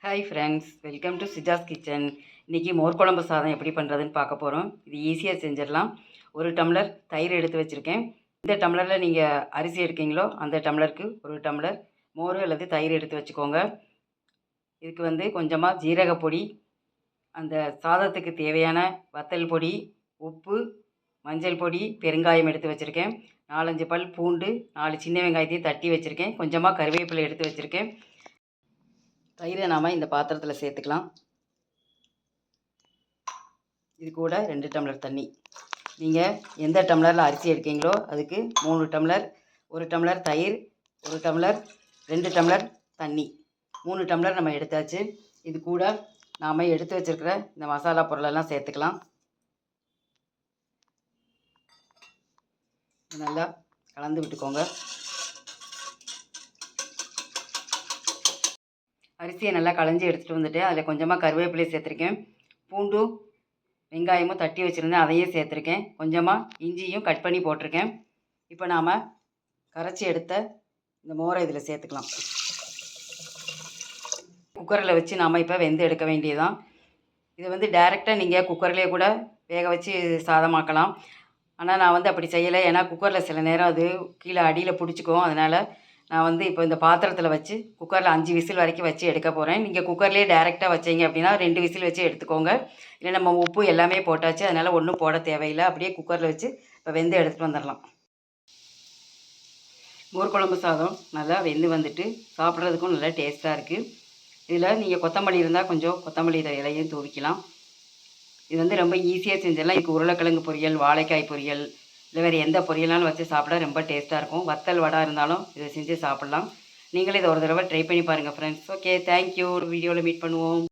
Hi friends, welcome to சிஜாஸ் kitchen. இன்றைக்கி மோர் குழம்பு சாதம் எப்படி பண்ணுறதுன்னு பார்க்க போகிறோம். இது ஈஸியாக செஞ்சிடலாம். ஒரு டம்ளர் தயிர் எடுத்து வச்சுருக்கேன். இந்த டம்ளரில் நீங்கள் அரிசி எடுக்கீங்களோ அந்த டம்ளருக்கு ஒரு டம்ளர் மோர் அல்லது தயிர் எடுத்து வச்சுக்கோங்க. இதுக்கு கொஞ்சமாக ஜீரக பொடி, அந்த சாதத்துக்கு தேவையான வத்தல் பொடி, உப்பு, மஞ்சள் பொடி, பெருங்காயம் எடுத்து வச்சுருக்கேன். 4-5 பல் பூண்டு, 4 சின்ன வெங்காயத்தையும் தட்டி வச்சுருக்கேன். கொஞ்சமாக கருவேப்பிலை எடுத்து வச்சுருக்கேன். தயிரை நாம் இந்த பாத்திரத்தில் சேர்த்துக்கலாம். இது கூட 2 டம்ளர் தண்ணி. நீங்கள் எந்த டம்ளரில் அரிசி எடுக்கீங்களோ அதுக்கு 3 டம்ளர், 1 டம்ளர் தயிர், 1 டம்ளர், 2 டம்ளர் தண்ணி, 3 டம்ளர் நம்ம எடுத்தாச்சு. இது கூட நாம் எடுத்து வச்சுருக்கிற இந்த மசாலா பொருளெல்லாம் சேர்த்துக்கலாம். நல்லா கலந்து விட்டுக்கோங்க. அரிசியை நல்லா களைஞ்சி எடுத்துகிட்டு வந்துட்டு அதில் கொஞ்சமாக கருவேப்பிலை சேர்த்துருக்கேன். பூண்டும் வெங்காயமும் தட்டி வச்சுருந்தேன், அதையும் சேர்த்துருக்கேன். கொஞ்சமாக இஞ்சியும் கட் பண்ணி போட்டிருக்கேன். இப்போ நாம் கரைச்சி எடுத்த இந்த மோரை இதில் சேர்த்துக்கலாம். குக்கரில் வச்சு நாம் இப்போ வெந்து எடுக்க வேண்டியதுதான். இதை டைரெக்டாக நீங்கள் குக்கர்லேயே கூட வேக வச்சு சாதமாக்கலாம். ஆனால் நான் அப்படி செய்யலை. ஏன்னா குக்கரில் சில நேரம் அது கீழே அடியில் பிடிச்சிக்கும். அதனால் நான் இப்போ இந்த பாத்திரத்தில் வச்சு குக்கரில் 5 விசில் வரைக்கும் வச்சு எடுக்க போகிறேன். நீங்கள் குக்கர்லேயே டைரெக்டாக வச்சிங்க அப்படின்னா 2 விசில் வச்சு எடுத்துக்கோங்க. இல்லை நம்ம உப்பு எல்லாமே போட்டாச்சு, அதனால் ஒன்றும் போட தேவையில்லை. அப்படியே குக்கரில் வச்சு இப்போ வெந்து எடுத்துகிட்டு வந்துடலாம். மோர் குழம்பு சாதம் நல்லா வெந்து வந்துட்டு சாப்பிட்றதுக்கும் நல்லா டேஸ்ட்டாக இருக்குது. இதில் நீங்கள் கொத்தமல்லி இருந்தால் கொஞ்சம் கொத்தமல்லி இலையும் தூவிக்கலாம். இது ரொம்ப ஈஸியாக செஞ்சிடலாம். இதுக்கு உருளைக்கிழங்கு பொரியல், வாழைக்காய் பொரியல், இல்லை வேறு எந்த பொரியல்னாலும் வச்சு சாப்பிட ரொம்ப டேஸ்ட்டாக இருக்கும். வத்தல் வடை இருந்தாலும் இதை செஞ்சு சாப்பிட்லாம். நீங்களே இதை ஒரு தடவை ட்ரை பண்ணி பாருங்கள் ஃப்ரெண்ட்ஸ். Okay, thank you. ஒரு வீடியோவில் மீட் பண்ணுவோம்.